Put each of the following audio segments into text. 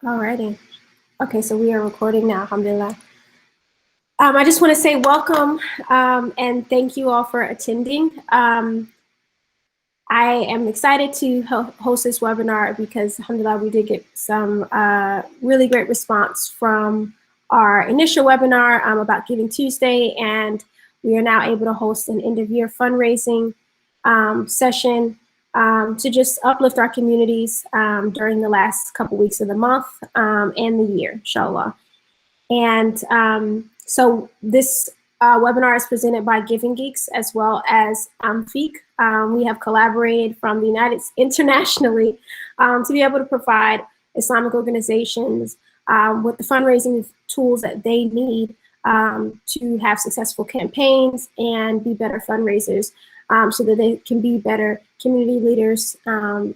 Alrighty. Okay, so we are recording now, alhamdulillah. I just want to say welcome and thank you all for attending. I am excited to host this webinar because, alhamdulillah, we did get some really great response from our initial webinar about Giving Tuesday, and we are now able to host an end-of-year fundraising session to just uplift our communities during the last couple weeks of the month and the year, inshallah. And so this webinar is presented by Giving Geeks as well as ANFIQ. We have collaborated from the internationally to be able to provide Islamic organizations with the fundraising tools that they need to have successful campaigns and be better fundraisers so that they can be better community leaders and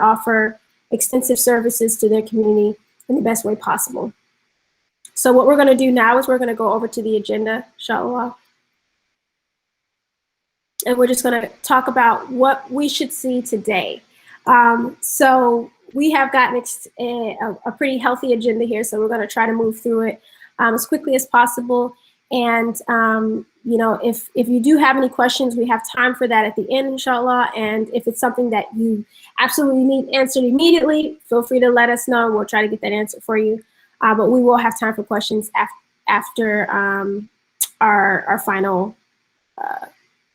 offer extensive services to their community in the best way possible. So what we're going to do now is we're going to go over to the agenda, inshallah. And we're just going to talk about what we should see today. So we have gotten a pretty healthy agenda here, so we're going to try to move through it as quickly as possible. And, you know, if you do have any questions, we have time for that at the end, inshallah. And if it's something that you absolutely need answered immediately, feel free to let us know. We'll try to get that answer for you. But we will have time for questions after our final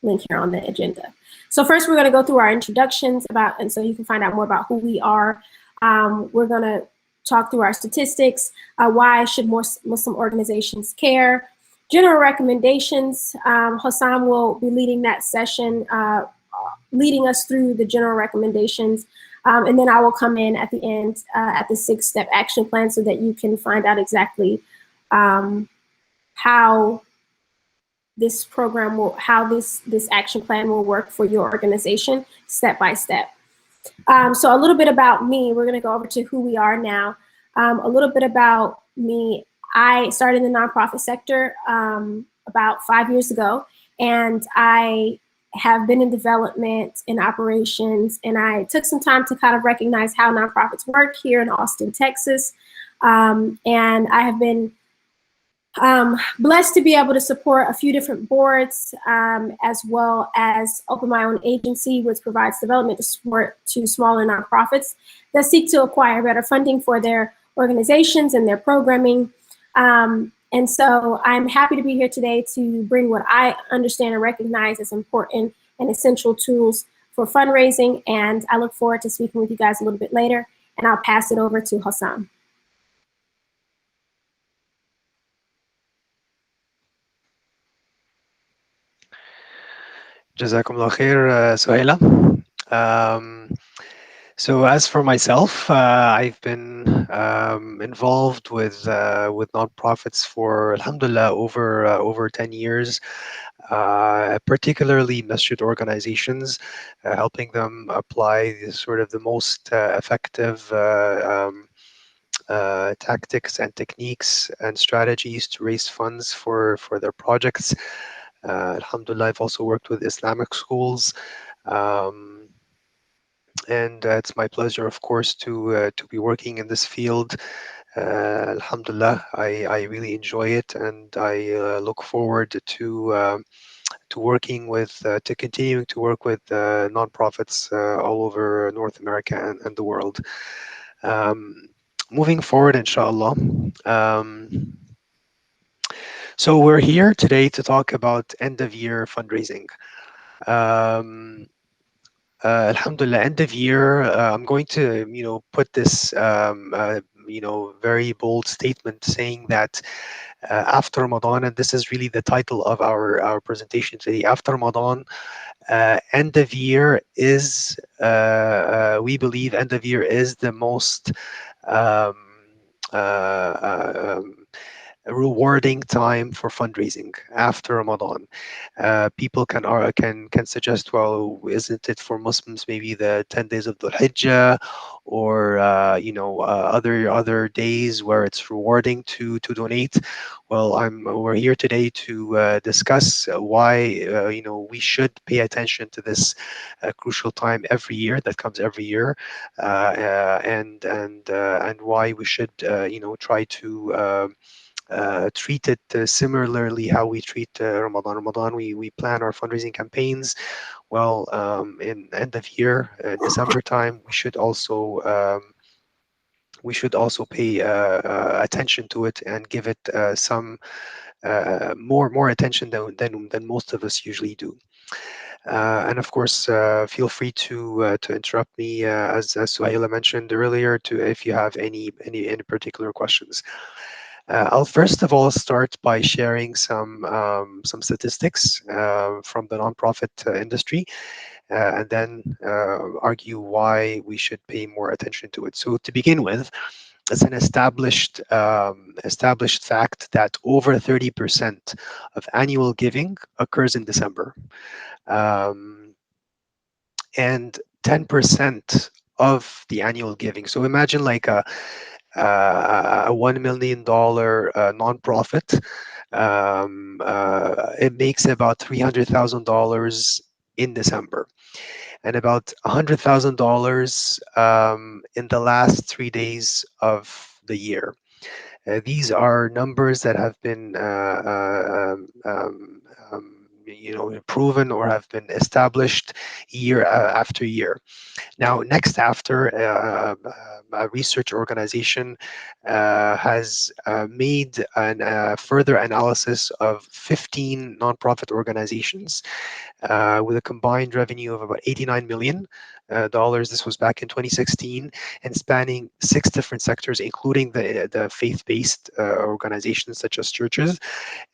link here on the agenda. So first, we're going to go through our introductions and so you can find out more about who we are. We're going to talk through our statistics, why should more Muslim organizations care, general recommendations. Hossam will be leading that session, leading us through the general recommendations. And then I will come in at the end at the 6-step action plan so that you can find out exactly how this program this action plan will work for your organization step by step. So a little bit about me. We're going to go over to who we are now. A little bit about me. I started in the nonprofit sector about 5 years ago, and I have been in development and operations, and I took some time to kind of recognize how nonprofits work here in Austin, Texas. And I have been blessed to be able to support a few different boards, as well as open my own agency, which provides development support to smaller nonprofits that seek to acquire better funding for their organizations and their programming. And so I'm happy to be here today to bring what I understand and recognize as important and essential tools for fundraising. And I look forward to speaking with you guys a little bit later. And I'll pass it over to Hossam. Jazakumullah khair, Suhaila. So as for myself, I've been involved with nonprofits for, alhamdulillah, over 10 years, particularly masjid organizations, helping them apply the most effective tactics and techniques and strategies to raise funds for their projects. Alhamdulillah, I've also worked with Islamic schools. And it's my pleasure, of course, to be working in this field. Alhamdulillah, I really enjoy it, and I look forward to working with, to continuing to work with nonprofits all over North America and the world. Moving forward, inshallah. So we're here today to talk about end-of-year fundraising. Alhamdulillah, end of year, I'm going to, put this, very bold statement saying that after Ramadan, and this is really the title of our presentation today, after Ramadan, end of year is, we believe end of year is the most a rewarding time for fundraising after Ramadan. People can suggest, well, isn't it for Muslims maybe the 10 days of Dhul Hijjah, or other days where it's rewarding to donate? Well, we're here today to discuss why we should pay attention to this crucial time every year that comes every year, and why we should try to treat it similarly how we treat Ramadan. Ramadan, we plan our fundraising campaigns. Well, in end of year, December time, we should also pay attention to it and give it some more attention than most of us usually do. And of course, feel free to interrupt me, as Suhaila mentioned earlier, to if you have any particular questions. I'll first of all start by sharing some statistics from the nonprofit industry, and then argue why we should pay more attention to it. So to begin with, it's an established fact that over 30% of annual giving occurs in December, um, and 10% of the annual giving. So imagine like a $1 million nonprofit. It makes about $300,000 in December, and about $100,000 in the last 3 days of the year. These are numbers that have been proven or have been established year after year. Now, next after, a research organization has made a further analysis of 15 nonprofit organizations with a combined revenue of about $89 million. This was back in 2016, and spanning 6 different sectors, including the faith-based organizations such as churches,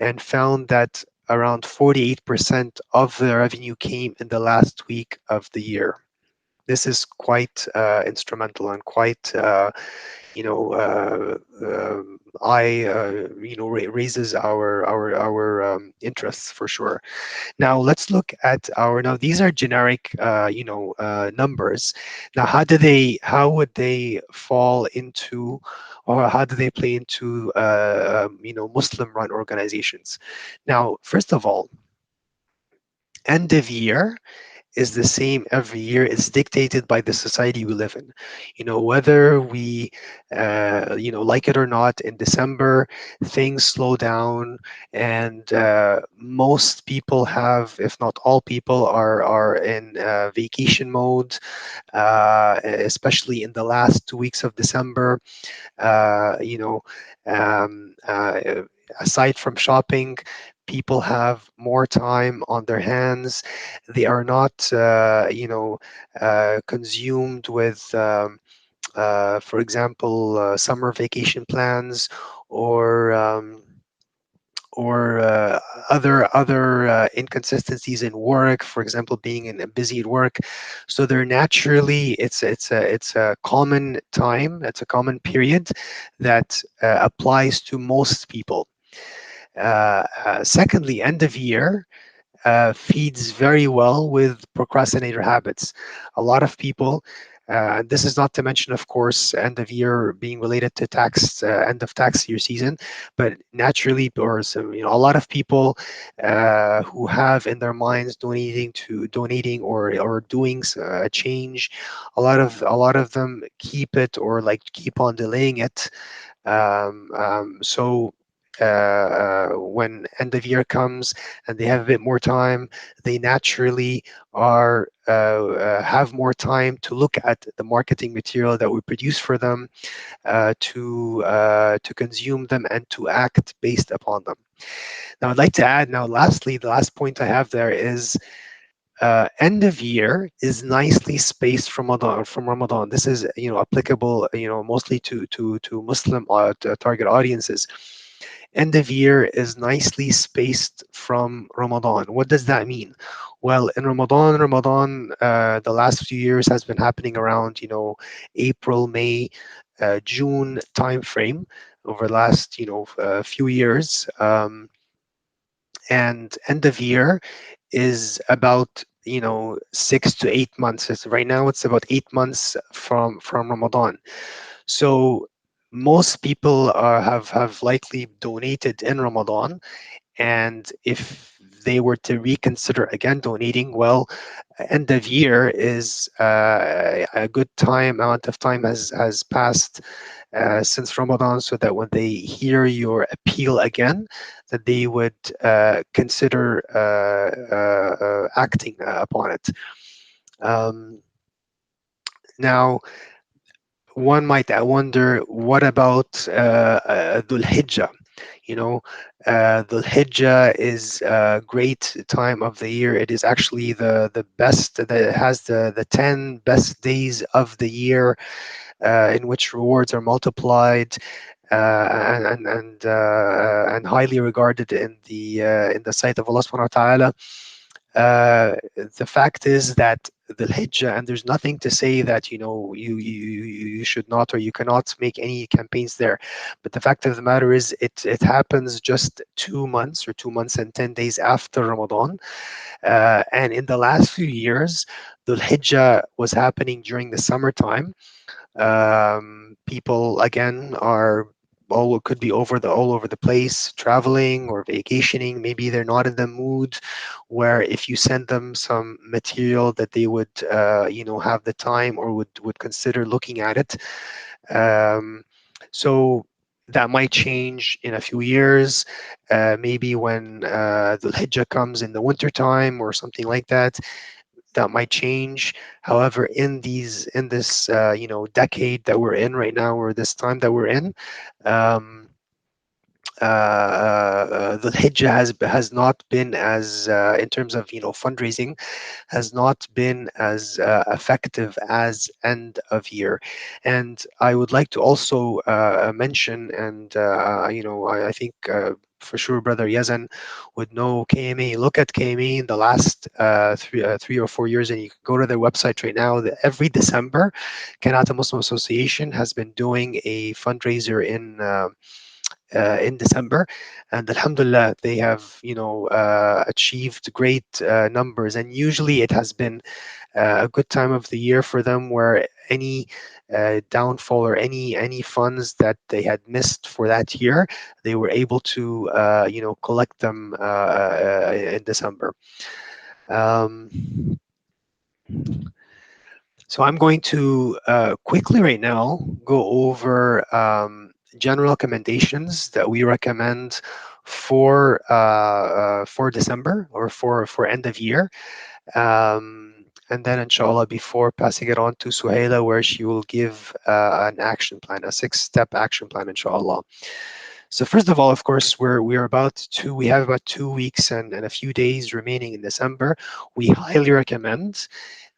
and found that around 48% of the revenue came in the last week of the year. This is quite instrumental and quite, raises our interests for sure. Now let's look at now these are generic, numbers. Now, how would they fall into, or how do they play into, Muslim-run organizations? Now, first of all, end of year is the same every year. It's dictated by the society we live in. Whether we, like it or not, in December, things slow down, and most people have, if not all people, are in vacation mode, especially in the last 2 weeks of December. Uh, you know, um, uh, Aside from shopping, people have more time on their hands. They are not, consumed with, for example, summer vacation plans, or other inconsistencies in work, for example, being busy at work. So they're naturally, it's a common time, it's a common period that applies to most people. Secondly, end of year feeds very well with procrastinator habits. A lot of people, this is not to mention, of course, end of year being related to end of tax year season, but naturally, or so, a lot of people who have in their minds donating or doing a change, a lot of them keep it, or like keep on delaying it. When end of year comes and they have a bit more time, they naturally have more time to look at the marketing material that we produce for them, to consume them and to act based upon them. Now, I'd like to add, now, lastly, the last point I have there is, end of year is nicely spaced from Ramadan. This is, applicable, mostly to Muslim target audiences. End of year is nicely spaced from Ramadan. What does that mean? Well, in Ramadan, the last few years has been happening around, April, May, June timeframe. over the last few years. And end of year is about 6 to 8 months. Right now it's about 8 months from Ramadan. So most people have likely donated in Ramadan, and if they were to reconsider again donating, well, end of year is a good time amount of time has passed since Ramadan, so that when they hear your appeal again, that they would consider acting upon it. Um, Now, one might wonder, what about Dhul Hijjah? You know, Dhul Hijjah is a great time of the year. It is actually the best. That it has the 10 best days of the year, in which rewards are multiplied, and highly regarded in the sight of Allah Subhanahu wa Taala. The fact is that the Hijjah, and there's nothing to say that you should not or you cannot make any campaigns there. But the fact of the matter is, it happens just 2 months or 2 months and 10 days after Ramadan. And in the last few years, the Hijjah was happening during the summertime. People again are all could be all over the place, traveling or vacationing. Maybe they're not in the mood where if you send them some material that they would have the time or would consider looking at it. um, so that might change in a few years, maybe when the Hijjah comes in the winter time or something like that. That might change. However, in this decade that we're in right now, or this time that we're in, um, the Hijjah has not been as in terms of fundraising, has not been as effective as end of year. And I would like to also mention, and I think for sure Brother Yazan would know KMA. Look at KMA in the last 3 or 4 years, and you can go to their website right now. That every December, Kanata Muslim Association has been doing a fundraiser in December, and Alhamdulillah, they have achieved great numbers. And usually, it has been a good time of the year for them, where any downfall or any funds that they had missed for that year, they were able to collect them in December. Um, so I'm going to quickly right now go over general recommendations that we recommend for December, or for end of year. And then inshallah, before passing it on to Suhaila, where she will give an action plan, a 6-step action plan, inshallah. So first of all, of course, we have about 2 weeks and a few days remaining in December. We highly recommend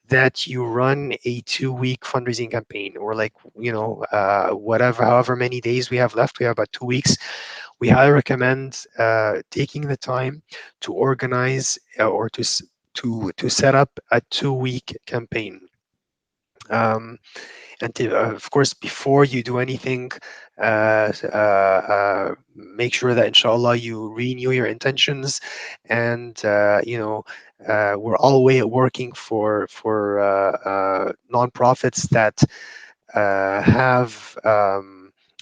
that you run a 2-week fundraising campaign, or like however many days we have left. We have about 2 weeks. We highly recommend taking the time to organize or to set up a 2-week campaign. And of course, before you do anything, make sure that inshallah you renew your intentions. And we're all working for nonprofits that have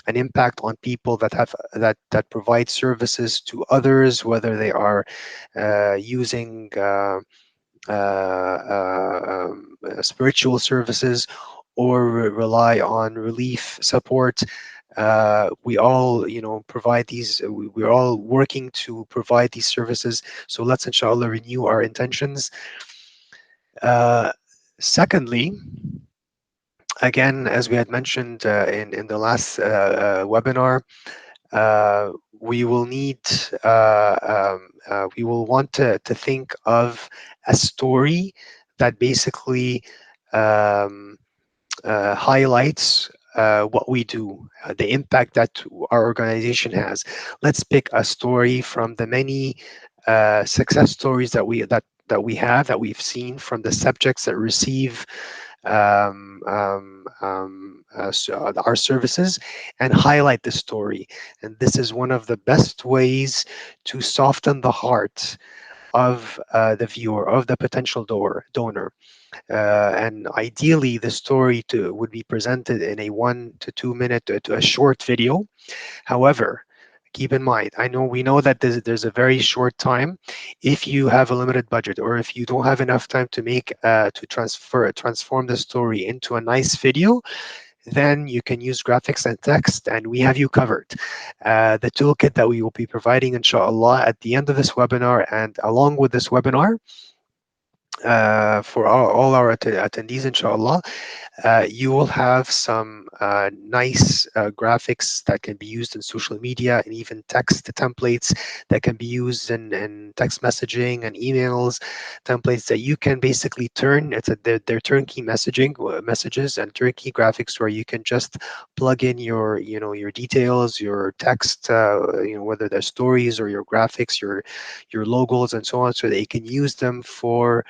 an impact on people, that provide services to others, whether they are using spiritual services, or rely on relief support. We all provide these. We're all working to provide these services, so let's inshallah renew our intentions. uh, Secondly, again, as we had mentioned in the last webinar, we will need we will want to think of a story that basically um, highlights what we do, the impact that our organization has. Let's pick a story from the many success stories that we've seen from the subjects that receive our services and highlight the story. And this is one of the best ways to soften the heart of the viewer, of the potential donor. And ideally, the story would be presented in a 1 to 2 minute to a short video. However, keep in mind, we know that there's a very short time. If you have a limited budget, or if you don't have enough time to transform the story into a nice video, then you can use graphics and text, and we have you covered. The toolkit that we will be providing, inshallah, at the end of this webinar, and along with this webinar, for all our attendees, inshallah, you will have some nice graphics that can be used in social media, and even text templates that can be used in text messaging and emails, templates that you can basically turn. They're turnkey messages and turnkey graphics, where you can just plug in your details, your text, whether they're stories or your graphics, your logos and so on, so that you can use them for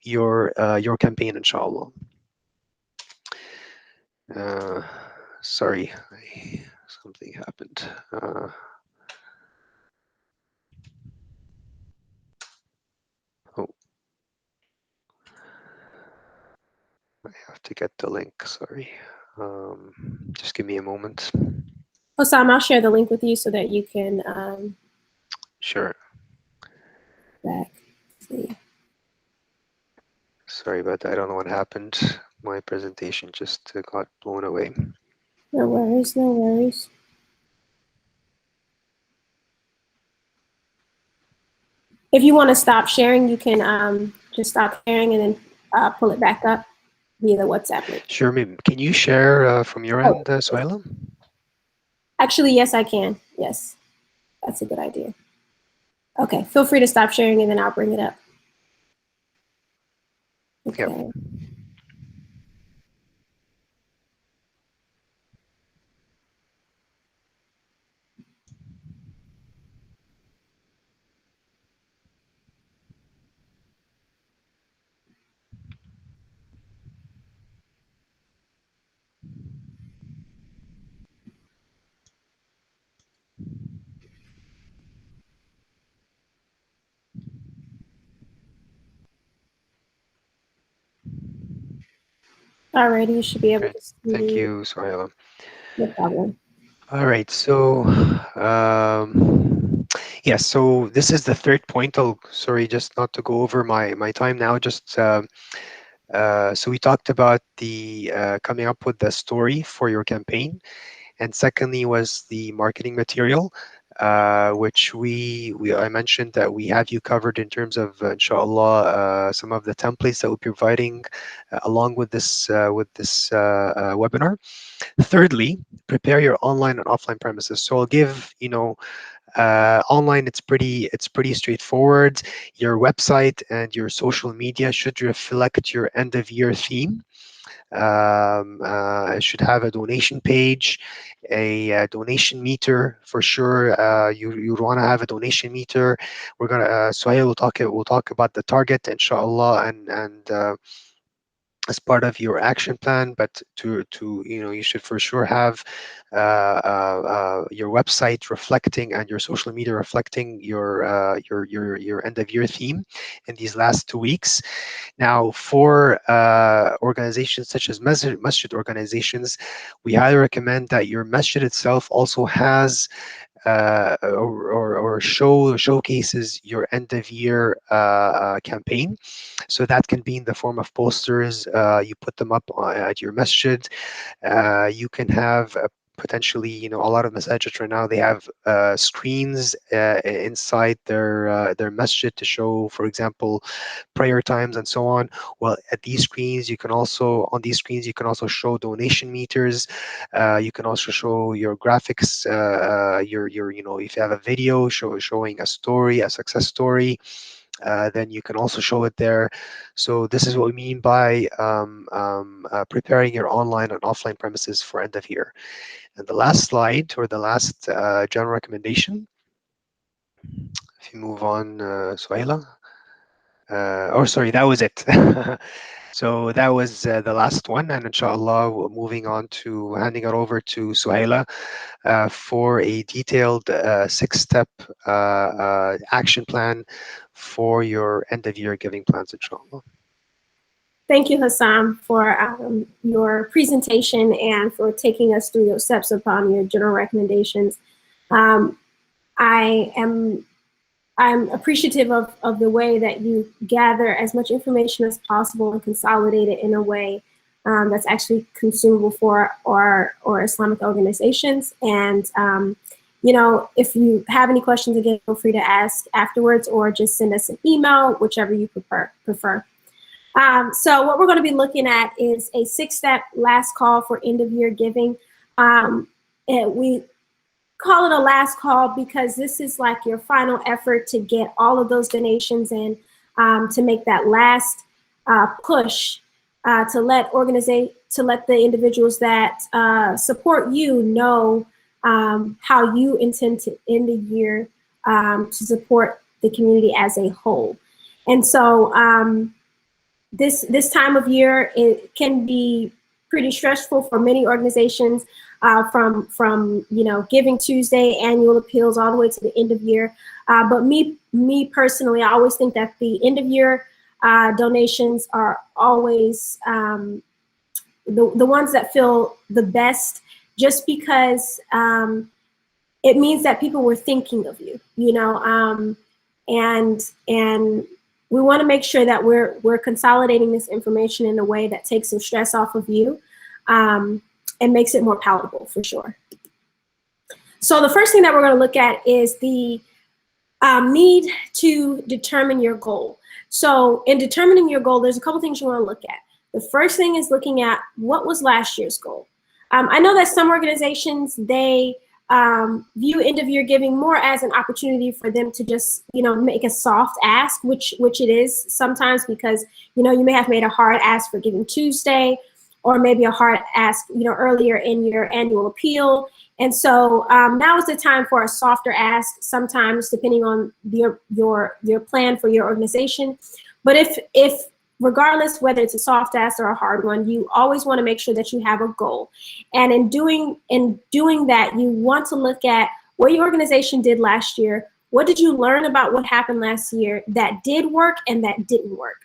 your campaign, inshallah. Uh, Sorry, something happened. Oh, I have to get the link. Sorry. Just give me a moment. Osam, I'll share the link with you so that you can Sure. see. Sorry about that. I don't know what happened. My presentation just got blown away. No worries, no worries. If you want to stop sharing, you can just stop sharing and then pull it back up via the WhatsApp link. Sure. Maybe, can you share from your end, Suhaila? Actually, yes, I can. Yes, that's a good idea. Okay, feel free to stop sharing and then I'll bring it up. Okay. Yep. Alrighty, you should be able Great. to see. Thank you, Suhaila. No problem. All right, so yes, so this is the third point. Sorry, just not to go over my time now. Just so we talked about the coming up with the story for your campaign, and secondly was the marketing material, which I mentioned that we have you covered in terms of inshallah some of the templates that we'll be providing along with this webinar. Thirdly, prepare your online and offline premises. So I'll give, online, it's pretty straightforward. Your website and your social media should reflect your end of year theme. It should have a donation page, a donation meter for sure. You want to have a donation meter. We're gonna Suhail will talk about the target, inshallah, and as part of your action plan. But you should for sure have your website reflecting and your social media reflecting your end of year theme in these last 2 weeks. Now, for organizations such as masjid organizations, we highly recommend that your masjid itself also has or showcases your end of year campaign. So that can be in the form of posters. You put them up at your masjid. You can have potentially, a lot of masajid right now, they have screens inside their masjid to show, for example, prayer times and so on. Well, at these screens, on these screens, you can also show donation meters. You can also show your graphics, if you have a video showing a story, a success story, then you can also show it there. So this is what we mean by preparing your online and offline premises for end of year. And the last slide, or the last general recommendation, if you move on, Suhaila. Sorry, that was it. So that was the last one, and inshallah, we're moving on to handing it over to Suhaila for a detailed six-step action plan for your end-of-year giving plans, inshallah. Thank you, Hassan, for your presentation and for taking us through those steps upon your general recommendations. I'm appreciative of the way that you gather as much information as possible and consolidate it in a way that's actually consumable for our Islamic organizations. And you know, if you have any questions, again, feel free to ask afterwards or just send us an email, whichever you prefer. So what we're going to be looking at is a 6-step last call for end of year giving. We call it a last call because this is like your final effort to get all of those donations in, to make that last push to let the individuals that support you know how you intend to end the year to support the community as a whole. And so this time of year, it can be pretty stressful for many organizations, from you know, Giving Tuesday, annual appeals, all the way to the end of year. But me personally, I always think that the end of year donations are always the ones that feel the best, just because it means that people were thinking of you, you know, and we want to make sure that we're consolidating this information in a way that takes some stress off of you and makes it more palatable, for sure. So the first thing that we're going to look at is the need to determine your goal. So in determining your goal, there's a couple things you want to look at. The first thing is looking at what was last year's goal. I know that some organizations, they view end of year giving more as an opportunity for them to just, you know, make a soft ask, which it is sometimes, because, you know, you may have made a hard ask for Giving Tuesday, or maybe a hard ask, you know, earlier in your annual appeal. And so now is the time for a softer ask, sometimes depending on your plan for your organization. But if regardless whether it's a soft ask or a hard one, you always want to make sure that you have a goal. And in doing that, you want to look at what your organization did last year. What did you learn about what happened last year that did work and that didn't work?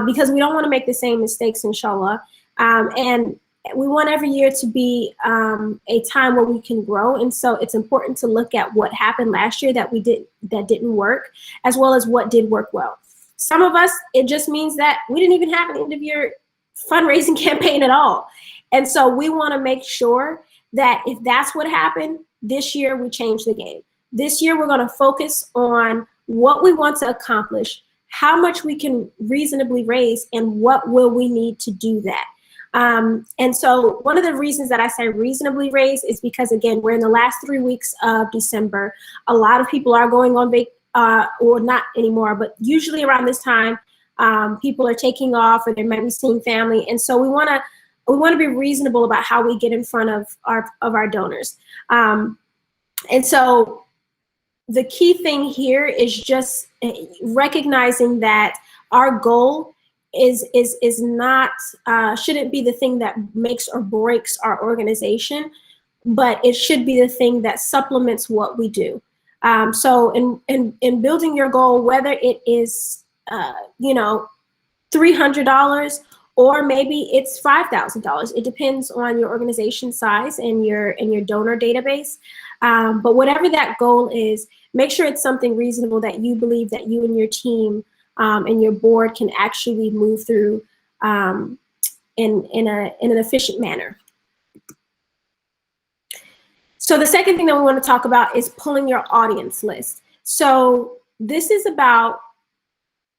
Because we don't want to make the same mistakes, inshallah. And we want every year to be a time where we can grow. And so it's important to look at what happened last year that didn't work, as well as what did work well. Some of us, it just means that we didn't even have an end of year fundraising campaign at all. And so we want to make sure that if that's what happened, this year we change the game. This year we're going to focus on what we want to accomplish, how much we can reasonably raise, and what will we need to do that. And so one of the reasons that I say reasonably raise is because, again, we're in the last 3 weeks of December. A lot of people are going on vacation, or not anymore, but usually around this time, people are taking off, or they might be seeing family. And so we want to be reasonable about how we get in front of our donors. And so the key thing here is just recognizing that our goal is not shouldn't be the thing that makes or breaks our organization, but it should be the thing that supplements what we do. So in building your goal, whether it is you know, $300 or maybe it's $5,000, it depends on your organization size and your donor database. But whatever that goal is, make sure it's something reasonable that you believe that you and your team and your board can actually move through in an efficient manner. So the second thing that we want to talk about is pulling your audience list. So this is about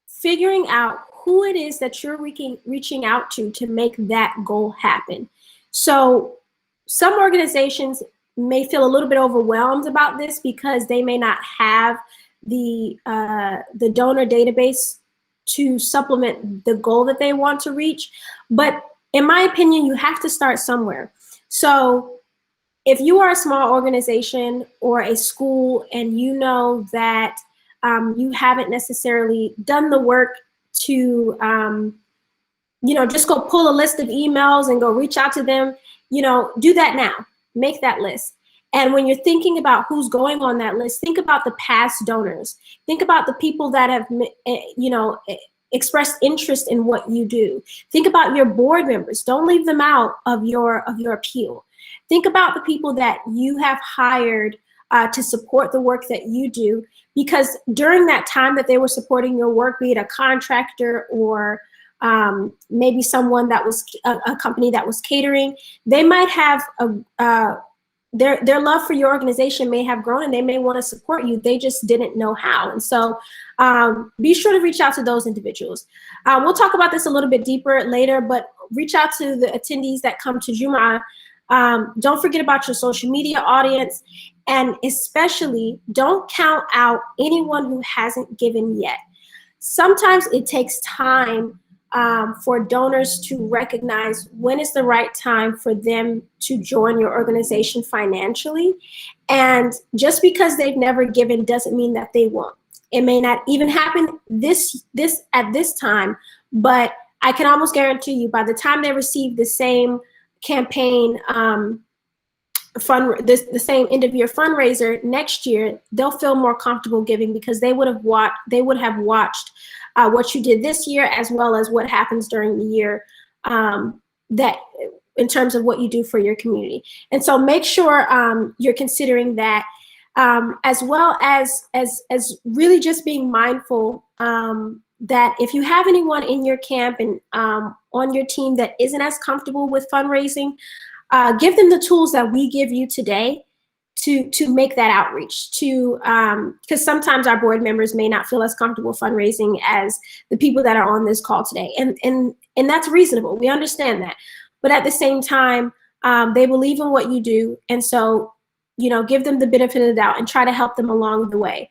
figuring out who it is that you're reaching out to make that goal happen. So some organizations may feel a little bit overwhelmed about this because they may not have the donor database to supplement the goal that they want to reach. But in my opinion, you have to start somewhere. So if you are a small organization or a school and you know that you haven't necessarily done the work to just go pull a list of emails and go reach out to them. Do that now. Make that list. And when you're thinking about who's going on that list, think about the past donors. Think about the people that have, expressed interest in what you do. Think about your board members. Don't leave them out of your appeal. Think about the people that you have hired to support the work that you do, because during that time that they were supporting your work, be it a contractor or maybe someone that was a company that was catering, they might have their love for your organization may have grown, and they may want to support you. They just didn't know how. And so be sure to reach out to those individuals. We'll talk about this a little bit deeper later, but reach out to the attendees that come to Jumu'ah. Don't forget about your social media audience, and especially don't count out anyone who hasn't given yet. Sometimes it takes time for donors to recognize when is the right time for them to join your organization financially. And just because they've never given doesn't mean that they won't. It may not even happen at this time, but I can almost guarantee you by the time they receive the same campaign the same end of year fundraiser next year, they'll feel more comfortable giving, because they would have watched what you did this year, as well as what happens during the year, that in terms of what you do for your community. And so make sure you're considering that, as well as really just being mindful that if you have anyone in your camp and on your team that isn't as comfortable with fundraising, give them the tools that we give you today to make that outreach, because sometimes our board members may not feel as comfortable fundraising as the people that are on this call today. And that's reasonable. We understand that. But at the same time, they believe in what you do. And so, give them the benefit of the doubt and try to help them along the way.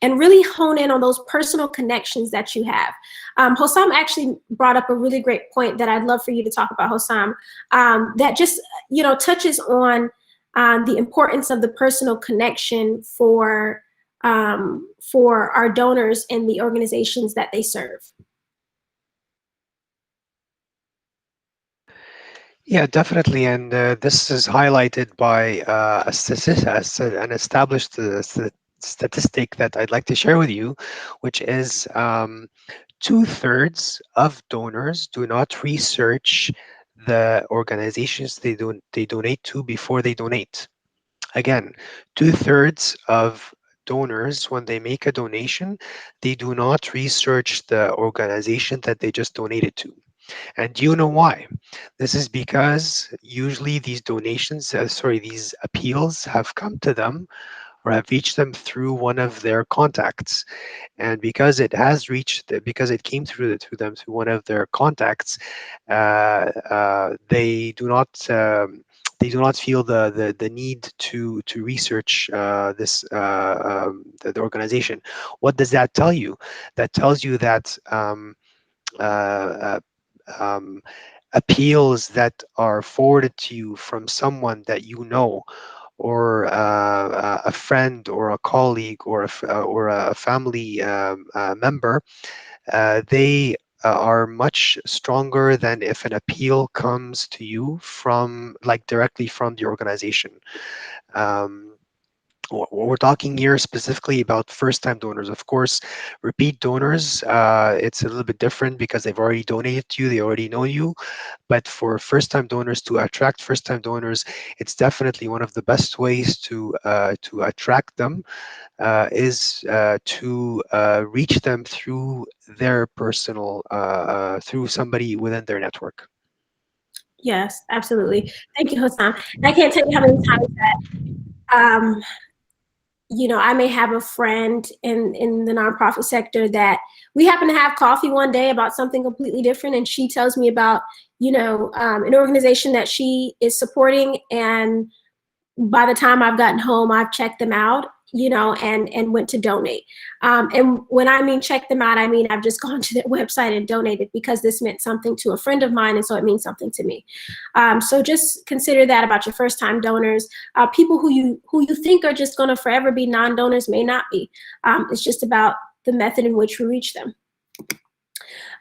And really hone in on those personal connections that you have. Hossam actually brought up a really great point that I'd love for you to talk about, Hossam, that just, touches on the importance of the personal connection for our donors and the organizations that they serve. Yeah, definitely. And this is highlighted by an established statistic that I'd like to share with you, which is 2/3 of donors do not research the organizations they donate to before they donate. Again, 2/3 of donors, when they make a donation, they do not research the organization that they just donated to. And do you know why? This is because usually these these appeals have come to them or have reached them through one of their contacts. And because it came through them through one of their contacts, they do not feel the need to research the organization. What does that tell you? That tells you that uh, appeals that are forwarded to you from someone that you know, or a friend or a colleague or a family member, they are much stronger than if an appeal comes to you directly from the organization. We're talking here specifically about first-time donors. Of course, repeat donors, it's a little bit different because they've already donated to you, they already know you. But for first-time donors, to attract first-time donors, it's definitely one of the best ways to attract them is to reach them through their personal, through somebody within their network. Yes, absolutely. Thank you, Hossam. I can't tell you how many times that I may have a friend in the nonprofit sector that we happen to have coffee one day about something completely different, and she tells me about, an organization that she is supporting, and by the time I've gotten home, I've checked them out, and went to donate. And when I mean check them out, I mean I've just gone to their website and donated because this meant something to a friend of mine, and so it means something to me. So just consider that about your first-time donors. People who you think are just going to forever be non-donors may not be. It's just about the method in which we reach them.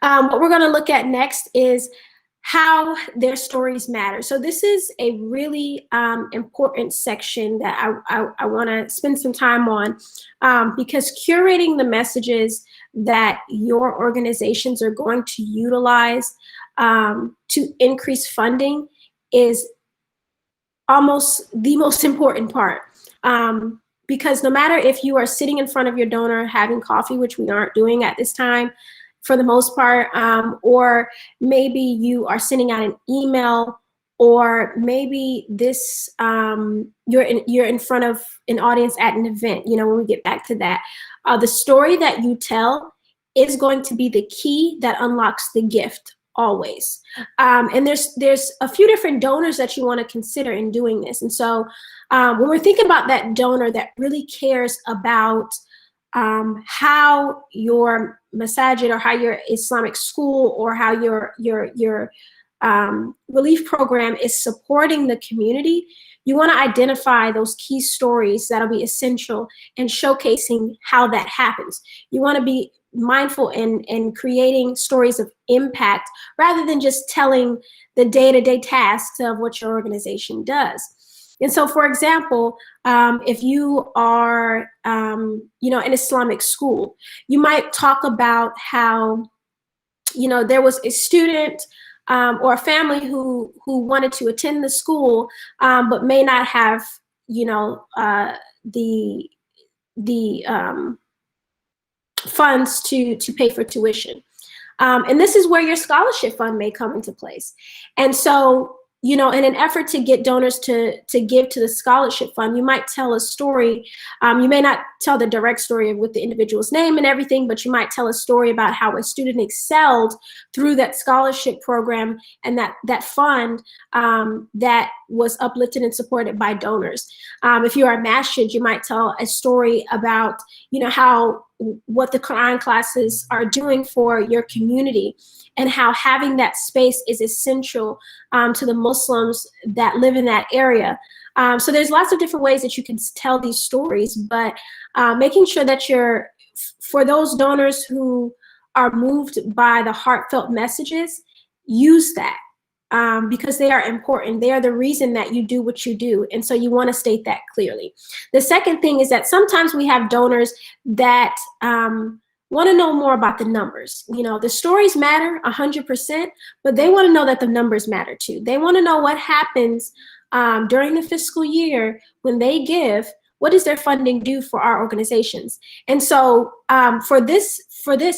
What we're going to look at next is how their stories matter. So this is a really important section that I want to spend some time on, because curating the messages that your organizations are going to utilize to increase funding is almost the most important part. Because no matter if you are sitting in front of your donor having coffee, which we aren't doing at this time for the most part, or maybe you are sending out an email, or maybe this you're in front of an audience at an event, you know, when we get back to that, the story that you tell is going to be the key that unlocks the gift always. And there's a few different donors that you want to consider in doing this. And so when we're thinking about that donor that really cares about how your masajid or how your Islamic school or how your relief program is supporting the community, you want to identify those key stories that'll be essential in showcasing how that happens. You want to be mindful in creating stories of impact rather than just telling the day-to-day tasks of what your organization does. And so, for example, if you are, you know, an Islamic school, you might talk about how, you know, there was a student or a family who wanted to attend the school, but may not have, you know, the funds to pay for tuition. And this is where your scholarship fund may come into place. And so, you know, in an effort to get donors to give to the scholarship fund, you might tell a story. You may not tell the direct story with the individual's name and everything, but you might tell a story about how a student excelled through that scholarship program and that fund that was uplifted and supported by donors. If you are a masjid, you might tell a story about, you know, what the Quran classes are doing for your community and how having that space is essential to the Muslims that live in that area. So there's lots of different ways that you can tell these stories, but making sure that for those donors who are moved by the heartfelt messages, use that. Because they are important. They are the reason that you do what you do. And so you want to state that clearly. The second thing is that sometimes we have donors that want to know more about the numbers. You know, the stories matter 100%, but they want to know that the numbers matter too. They want to know what happens during the fiscal year when they give. What does their funding do for our organizations? And so for this,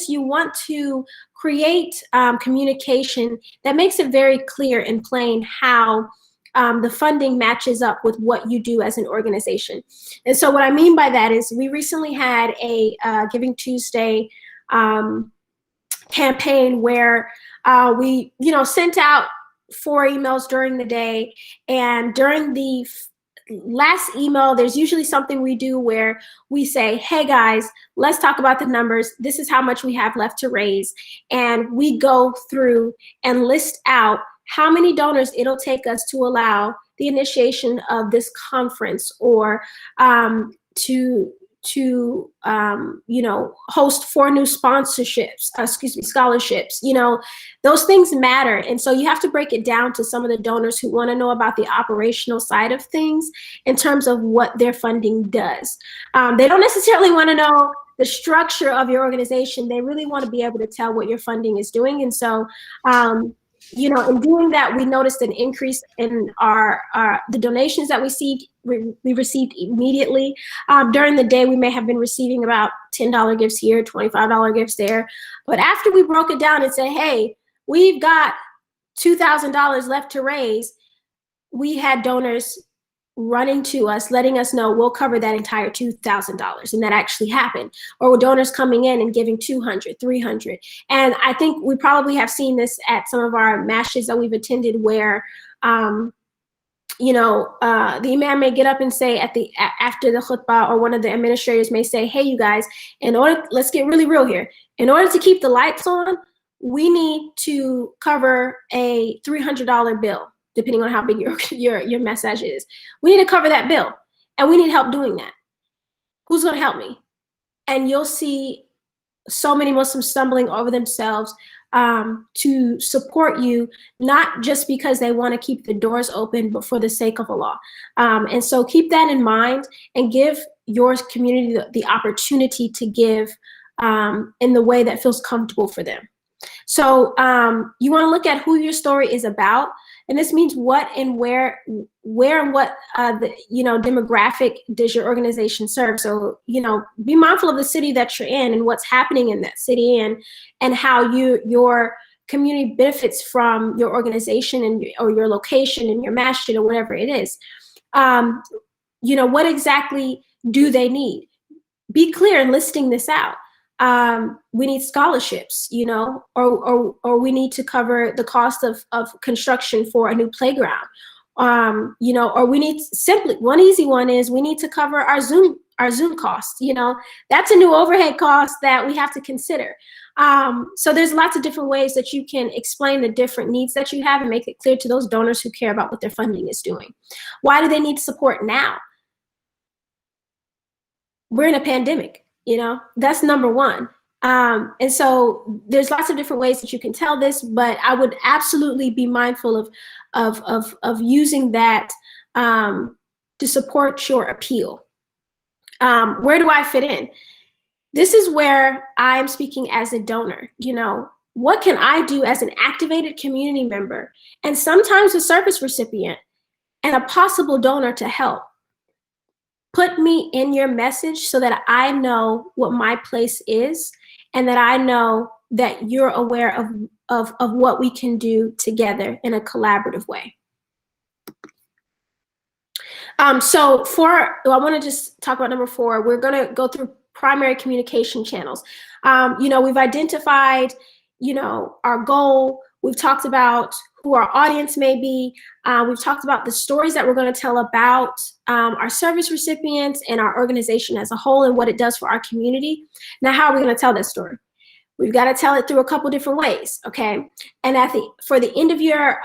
you want to create communication that makes it very clear and plain how the funding matches up with what you do as an organization. And so what I mean by that is we recently had a Giving Tuesday campaign where we, you know, sent out 4 emails during the day, and during the last email, there's usually something we do where we say, hey guys, let's talk about the numbers. This is how much we have left to raise. And we go through and list out how many donors it'll take us to allow the initiation of this conference, or to you know, host 4 new scholarships. You know, those things matter. And so you have to break it down to some of the donors who want to know about the operational side of things in terms of what their funding does. They don't necessarily want to know the structure of your organization. They really want to be able to tell what your funding is doing. And so you know, in doing that, we noticed an increase in the donations that we received immediately. During the day, we may have been receiving about $10 gifts here, $25 gifts there. But after we broke it down and said, hey, we've got $2,000 left to raise, we had donors running to us, letting us know we'll cover that entire $2,000, and that actually happened. Or donors coming in and giving $200, $300. And I think we probably have seen this at some of our masjids that we've attended where, you know, the imam may get up and say after the khutbah, or one of the administrators may say, hey, you guys, let's get really real here. In order to keep the lights on, we need to cover a $300 bill, depending on how big your message is. We need to cover that bill, and we need help doing that. Who's going to help me? And you'll see so many Muslims stumbling over themselves, to support you, not just because they want to keep the doors open, but for the sake of Allah. And so keep that in mind and give your community the opportunity to give in the way that feels comfortable for them. So you want to look at who your story is about, and this means what and where and what demographic does your organization serve. So be mindful of the city that you're in and what's happening in that city, and how your community benefits from your organization or your location and your masjid or whatever it is. What exactly do they need? Be clear in listing this out. We need scholarships, or we need to cover the cost of construction for a new playground. Or we need simply, one easy one is we need to cover our Zoom costs. That's a new overhead cost that we have to consider. So there's lots of different ways that you can explain the different needs that you have and make it clear to those donors who care about what their funding is doing. Why do they need support now? We're in a pandemic. That's number one. And so there's lots of different ways that you can tell this, but I would absolutely be mindful of using that to support your appeal. Where do I fit in? This is where I'm speaking as a donor. What can I do as an activated community member and sometimes a service recipient and a possible donor to help? Put me in your message so that I know what my place is, and that I know that you're aware of what we can do together in a collaborative way. So I want to just talk about number 4. We're going to go through primary communication channels. We've identified, our goal. We've talked about who our audience may be. We've talked about the stories that we're going to tell about our service recipients and our organization as a whole and what it does for our community. Now, how are we going to tell that story? We've got to tell it through a couple different ways, okay? And for the end of your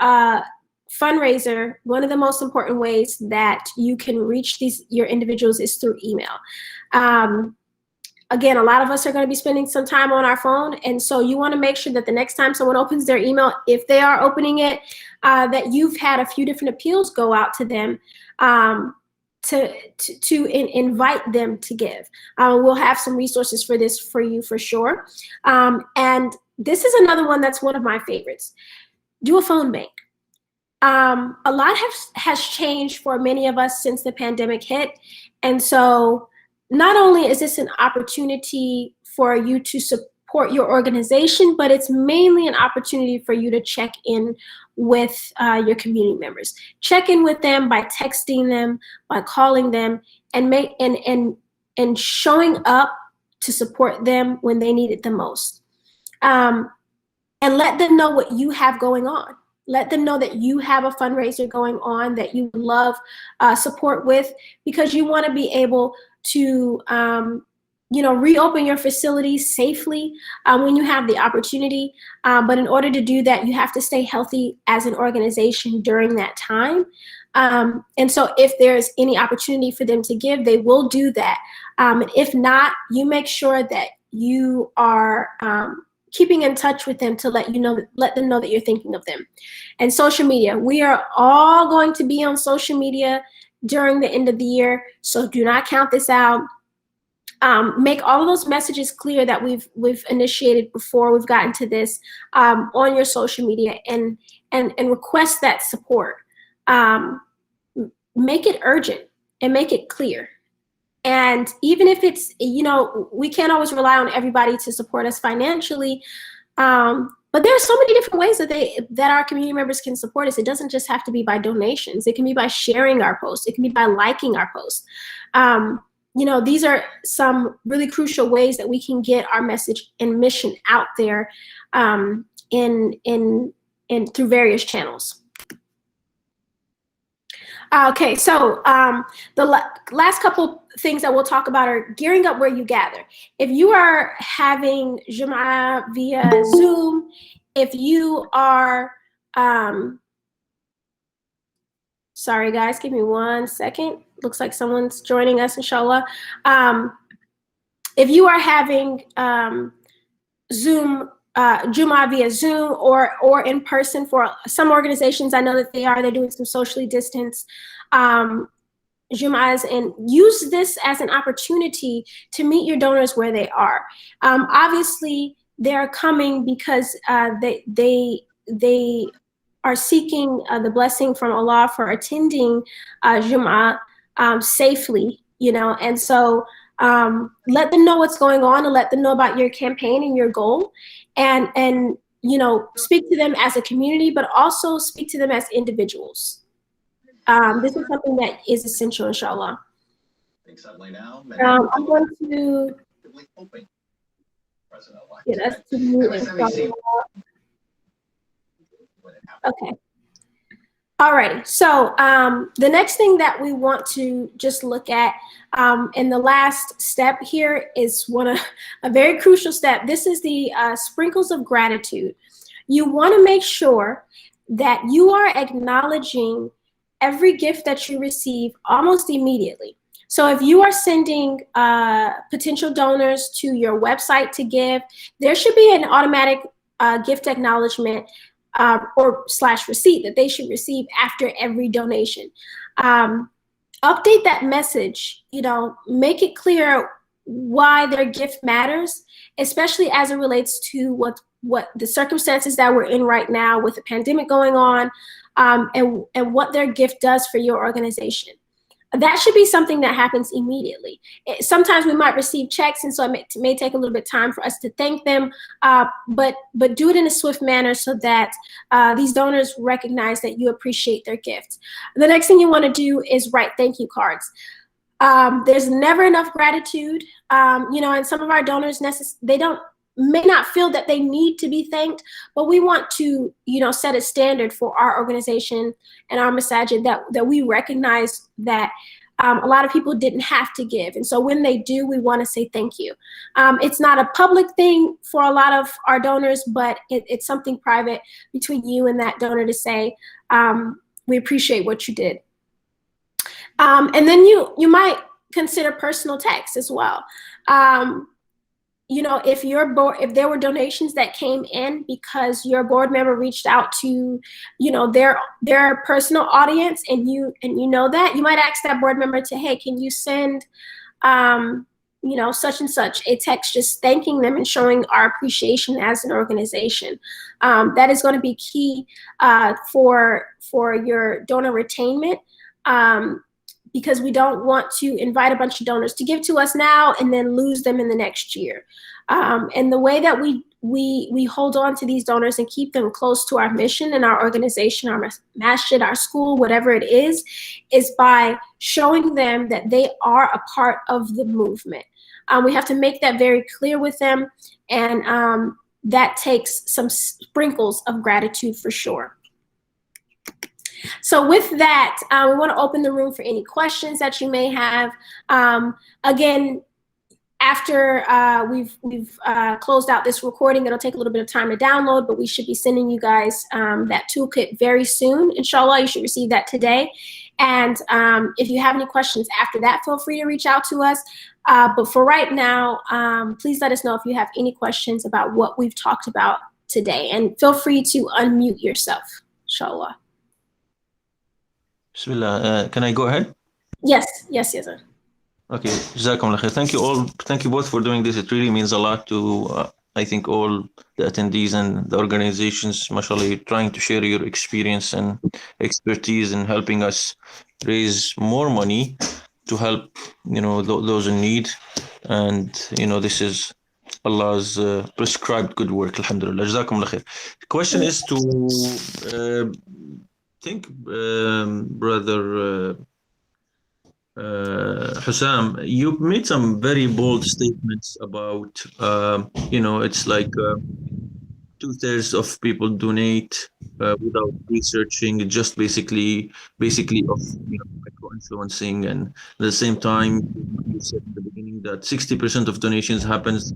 fundraiser, one of the most important ways that you can reach your individuals is through email. Again, a lot of us are going to be spending some time on our phone, and so you want to make sure that the next time someone opens their email, if they are opening it, that you've had a few different appeals go out to them to invite them to give. We'll have some resources for this for you for sure. And this is another one that's one of my favorites. Do a phone bank. A lot has changed for many of us since the pandemic hit, and so not only is this an opportunity for you to support your organization, but it's mainly an opportunity for you to check in with your community members. Check in with them by texting them, by calling them, and showing up to support them when they need it the most. And let them know what you have going on. Let them know that you have a fundraiser going on that you love support with, because you want to be able to reopen your facilities safely when you have the opportunity. But in order to do that, you have to stay healthy as an organization during that time. And so if there's any opportunity for them to give, they will do that. And if not, you make sure that you are keeping in touch with them to let them know that you're thinking of them. And social media, we are all going to be on social media during the end of the year, so do not count this out. Make all of those messages clear that we've initiated before we've gotten to this on your social media, and request that support. Make it urgent and make it clear. And even if it's, we can't always rely on everybody to support us financially, but there are so many different ways that our community members can support us. It doesn't just have to be by donations. It can be by sharing our posts. It can be by liking our posts. These are some really crucial ways that we can get our message and mission out there through various channels. Okay, so the last couple things that we'll talk about are gearing up where you gather. If you are having Jum'ah via Zoom, if you are, sorry guys, give me 1 second. Looks like someone's joining us, inshallah. If you are having Zoom Juma via Zoom or in person. For some organizations, I know that they're doing some socially distanced Jumas, and use this as an opportunity to meet your donors where they are. Obviously, they're coming because they are seeking the blessing from Allah for attending Jum'ah safely, and so let them know what's going on and let them know about your campaign and your goal, and speak to them as a community, but also speak to them as individuals. This is something that is essential, inshallah. I'm going to get us to mute, inshallah. Okay. Alrighty, so the next thing that we want to just look at, and the last step here is a very crucial step. This is the sprinkles of gratitude. You want to make sure that you are acknowledging every gift that you receive almost immediately. So if you are sending potential donors to your website to give, there should be an automatic gift acknowledgement or / receipt that they should receive after every donation. Update that message, make it clear why their gift matters, especially as it relates to what the circumstances that we're in right now with the pandemic going on, and what their gift does for your organization. That should be something that happens immediately. Sometimes we might receive checks, and so it may take a little bit of time for us to thank them, but do it in a swift manner so that these donors recognize that you appreciate their gift. The next thing you want to do is write thank you cards. There's never enough gratitude, and some of our donors, may not feel that they need to be thanked, but we want to, set a standard for our organization and our masajid that we recognize that a lot of people didn't have to give. And so when they do, we want to say thank you. It's not a public thing for a lot of our donors, but it's something private between you and that donor to say, we appreciate what you did. And then you might consider personal text as well. If there were donations that came in because your board member reached out to, their personal audience, and you know that, you might ask that board member to, hey, can you send, such and such a text just thanking them and showing our appreciation as an organization. That is going to be key for your donor retainment. Because we don't want to invite a bunch of donors to give to us now and then lose them in the next year. And the way that we hold on to these donors and keep them close to our mission and our organization, our masjid, our school, whatever it is by showing them that they are a part of the movement. We have to make that very clear with them, and that takes some sprinkles of gratitude for sure. So with that, we want to open the room for any questions that you may have. Again, after we've closed out this recording, it'll take a little bit of time to download, but we should be sending you guys that toolkit very soon. Inshallah, you should receive that today. And if you have any questions after that, feel free to reach out to us. But for right now, please let us know if you have any questions about what we've talked about today. And feel free to unmute yourself, inshallah. Bismillah. Can I go ahead? Yes, sir. Okay. Jazakumullah khair. Thank you all. Thank you both for doing this. It really means a lot to, I think, all the attendees and the organizations, mashallah, trying to share your experience and expertise in helping us raise more money to help, those in need. And, this is Allah's prescribed good work. Alhamdulillah. Jazakumullah khair. The question is to... Brother Hussam, you made some very bold statements about, it's like 2/3 of people donate without researching, just basically of micro-influencing, and at the same time, you said at the beginning that 60% of donations happens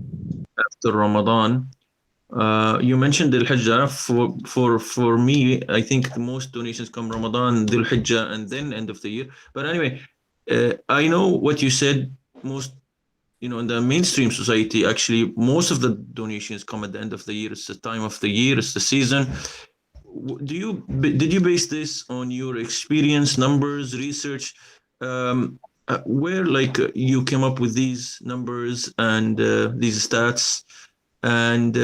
after Ramadan. You mentioned Dhul Hijjah. For me, I think the most donations come Ramadan, Dhul Hijjah, and then end of the year. But anyway, I know what you said. Most in the mainstream society, actually, most of the donations come at the end of the year. It's the time of the year, it's the season. Did you base this on your experience, numbers, research? Where you came up with these numbers and these stats, and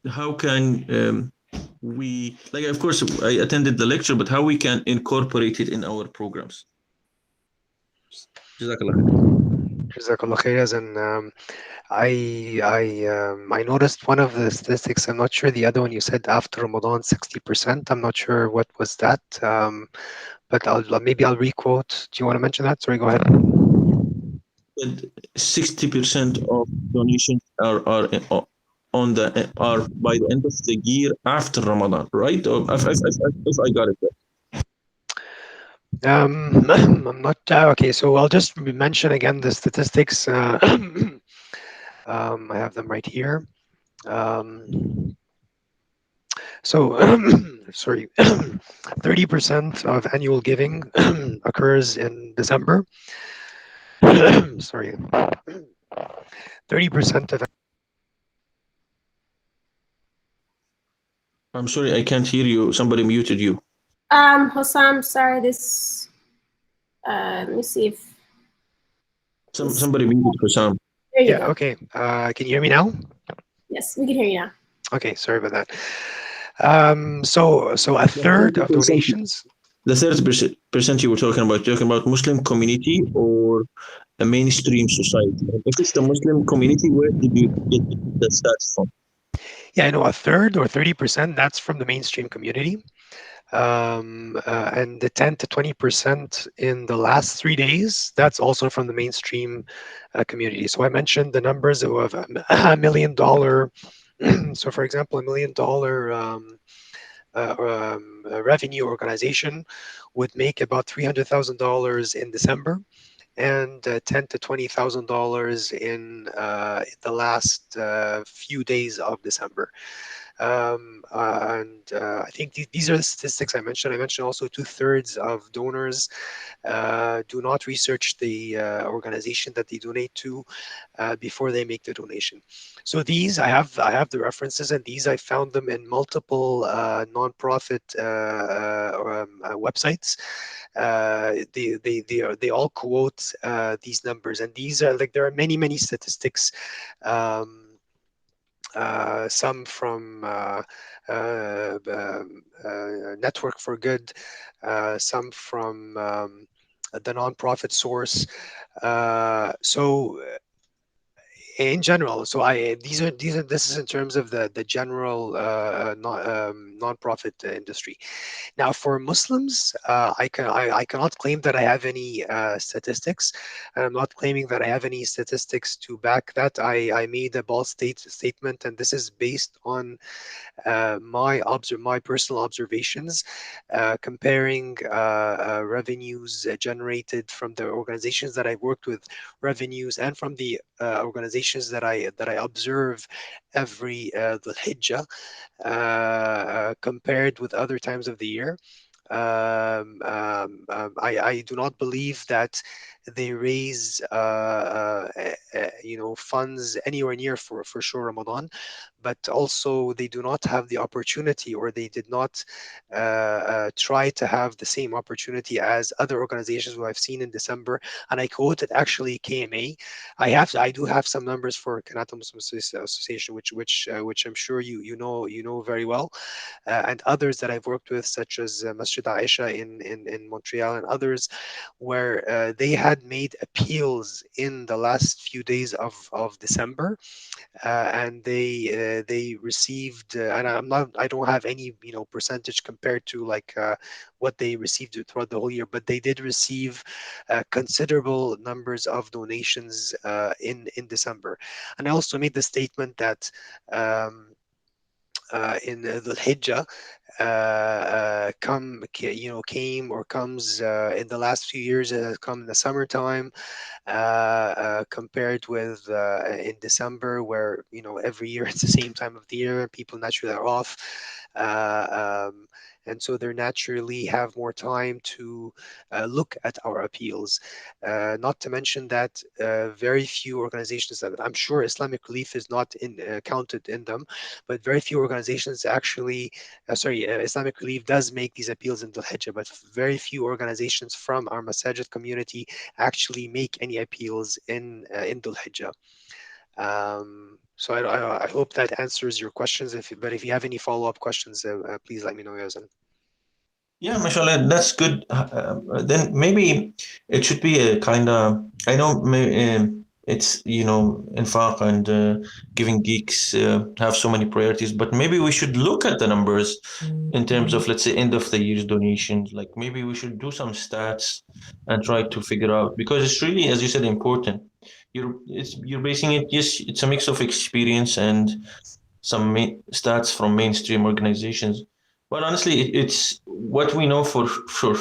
how can we, like, of course I attended the lecture, but how we can incorporate it in our programs. Jazakallah khair. Jazakallah khair. And I noticed one of the statistics. I'm not sure the other one you said after Ramadan 60%. I'm not sure what was that. But maybe I'll requote. Do you want to mention that? Sorry, go ahead. 60% of donations on the are by the end of the year after Ramadan, right? Or if I got it right. I'm not okay. So I'll just mention again the statistics. I have them right here. So, sorry, 30% of annual giving occurs in December. Sorry, 30% of. I'm sorry, I can't hear you. Somebody muted you. Hossam, sorry, this, let me see if. Somebody muted Hussam. There you Yeah, go. okay. Can you hear me now? Yes, we can hear you now. Okay, sorry about that. So a third of donations. The 30% you were talking about Muslim community or a mainstream society? If it's the Muslim community, where did you get the stats from? Yeah, I know a third or 30%. That's from the mainstream community. And the 10 to 20% in the last 3 days, that's also from the mainstream community. So I mentioned the numbers of $1 million. So, for example, $1 million revenue organization would make about $300,000 in December, and $10 to $20,000 in the last few days of December. I think these are the statistics I mentioned. I mentioned also 2/3 of donors do not research the organization that they donate to before they make the donation. So these I have the references, and these I found them in multiple nonprofit websites. They all quote these numbers, and these are like there are many statistics. Some from Network for Good, some from the nonprofit source. So in general, so these are this is in terms of the general nonprofit industry. Now, for Muslims, I cannot claim that I have any statistics, and I'm not claiming that I have any statistics to back that. I made a bold statement, and this is based on my personal observations, comparing revenues generated from the organizations that I've worked with, revenues, and from the organizations that I observe every Dhul Hijjah, compared with other times of the year. I do not believe that they raise funds anywhere near for sure Ramadan, but also they do not have the opportunity, or they did not try to have the same opportunity as other organizations who I've seen in December. And I quoted actually KMA. I do have some numbers for Kanata Muslim Association, which I'm sure you know very well, and others that I've worked with, such as Masjid Aisha in Montreal, and others, where they had made appeals in the last few days of December, and they received, and I don't have any percentage compared to like what they received throughout the whole year, but they did receive considerable numbers of donations in December. And I also made the statement that in the Hijjah came or comes in the last few years, it has come in the summertime, compared with in December, where every year it's the same time of the year, people naturally are off. and so they naturally have more time to look at our appeals. Not to mention that very few organizations, that I'm sure Islamic Relief is not counted in them, but very few organizations actually, Islamic Relief does make these appeals in Dhul Hijjah, but very few organizations from our Masajid community actually make any appeals in Dhul Hijjah. So I hope that answers your questions. But if you have any follow-up questions, please let me know, Yazan. Yeah, mashallah, that's good. Then maybe it should be a kind of, I know it's, infaq and giving geeks have so many priorities, but maybe we should look at the numbers in terms of, let's say, end of the year's donations. Like maybe we should do some stats and try to figure out, because it's really, as you said, important. You're basing it, yes, it's a mix of experience and some stats from mainstream organizations. But honestly, it's what we know for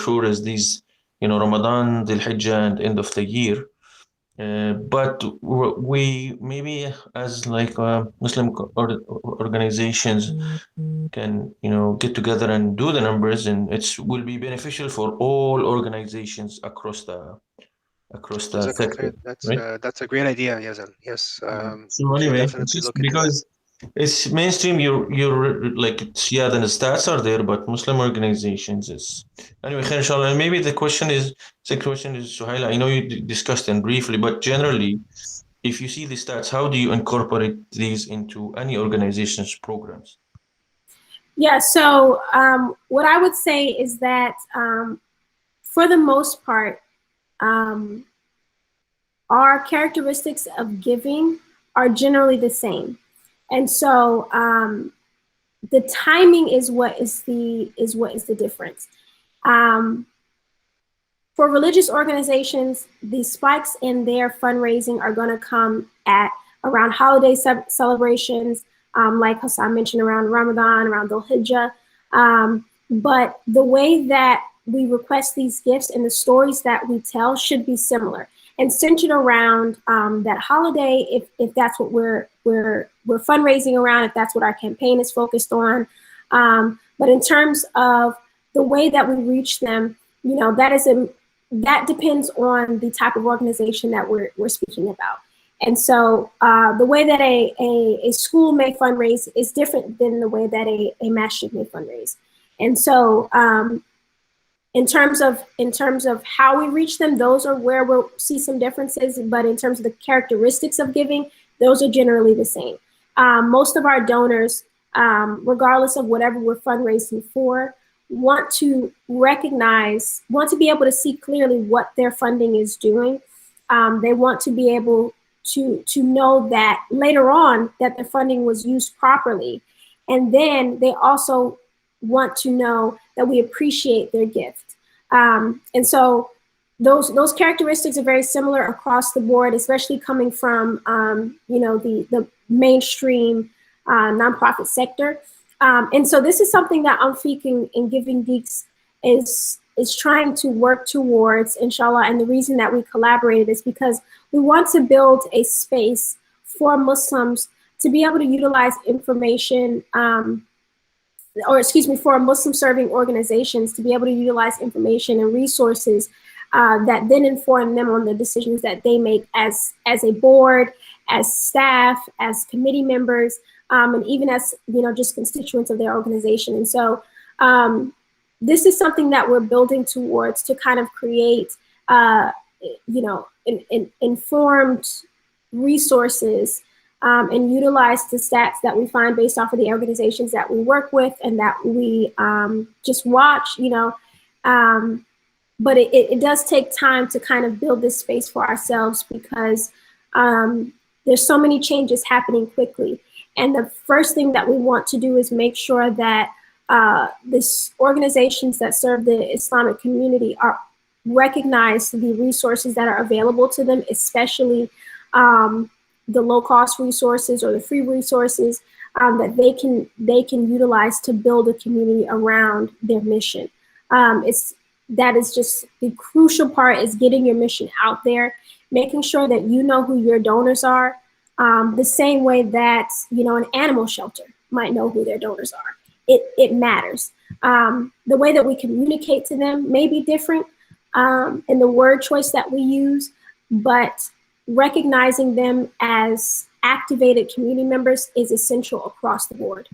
sure is these, Ramadan, Dhul Hijjah, and end of the year. But we maybe as like Muslim organizations can, get together and do the numbers, and it's will be beneficial for all organizations across the sector, right? That's a great idea, Yazan. Yes, So we should anyway, it's definitely just look into that. because it's mainstream. You're like it's yeah. Then the stats are there, but Muslim organizations is anyway. Khair, inshallah. And maybe the question is Suhaila. I know you discussed them briefly, but generally, if you see the stats, how do you incorporate these into any organization's programs? Yeah, so what I would say is that for the most part, our characteristics of giving are generally the same. And so the timing is what is the difference. For religious organizations, the spikes in their fundraising are going to come at around holiday celebrations, like Hassan mentioned, around Ramadan, around Dhul Hijjah. But the way that we request these gifts and the stories that we tell should be similar and centered around that holiday, if that's what we're fundraising around, if that's what our campaign is focused on. But in terms of the way that we reach them, that depends on the type of organization that we're speaking about. And so the way that a school may fundraise is different than the way that a masjid may fundraise. And so in terms of how we reach them, those are where we'll see some differences. But in terms of the characteristics of giving, those are generally the same. Most of our donors, regardless of whatever we're fundraising for, want to be able to see clearly what their funding is doing. They want to be able to know that later on that their funding was used properly. And then they also want to know that we appreciate their gift. And so those characteristics are very similar across the board, especially coming from the mainstream nonprofit sector. And so this is something that ANFIQ and Giving Geeks is trying to work towards, inshallah. And the reason that we collaborated is because we want to build a space for Muslims to be able to utilize information, for Muslim serving organizations to be able to utilize information and resources that then inform them on the decisions that they make as a board, as staff, as committee members, and even as just constituents of their organization. And so this is something that we're building towards to kind of create informed resources and utilize the stats that we find based off of the organizations that we work with and that we just watch, but it does take time to kind of build this space for ourselves because there's so many changes happening quickly. And the first thing that we want to do is make sure that these organizations that serve the Islamic community are recognize the resources that are available to them, especially the low-cost resources or the free resources that they can utilize to build a community around their mission. That is just the crucial part, is getting your mission out there, making sure that you know who your donors are, the same way that an animal shelter might know who their donors are. It matters. The way that we communicate to them may be different in the word choice that we use, but recognizing them as activated community members is essential across the board.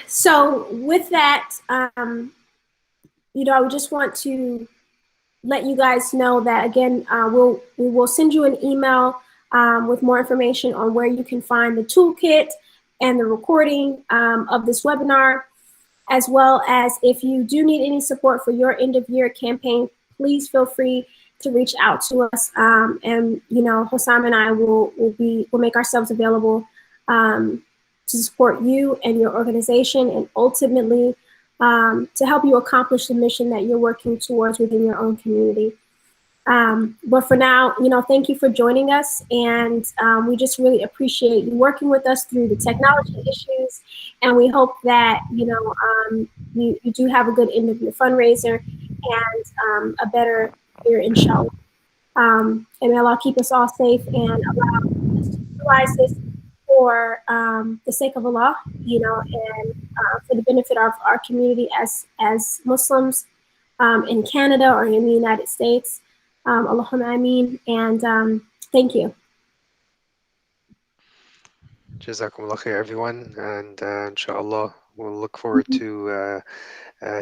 So with that, you know, I would just want to let you guys know that, again, we will send you an email with more information on where you can find the toolkit and the recording of this webinar, as well as if you do need any support for your end of year campaign, please feel free to reach out to us. And, you know, Hossam and I will make ourselves available to support you and your organization, and ultimately to help you accomplish the mission that you're working towards within your own community. But for now, you know, thank you for joining us, and we just really appreciate you working with us through the technology issues, and we hope that, you know, you do have a good end of your fundraiser and a better year, inshallah. And may Allah keep us all safe and allow us to utilize this for the sake of Allah, you know, and for the benefit of our community as Muslims in Canada or in the United States. Allahumma ameen, and thank you. Jazakumullah khair, everyone, and inshallah we'll look forward to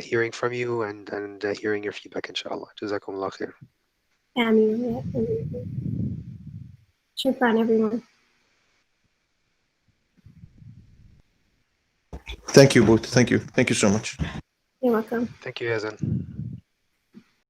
hearing from you and hearing your feedback, inshallah. Jazakumullah khair. Ameen. Shukran, everyone. Thank you both. Thank you. Thank you so much. You're welcome. Thank you, Yazan.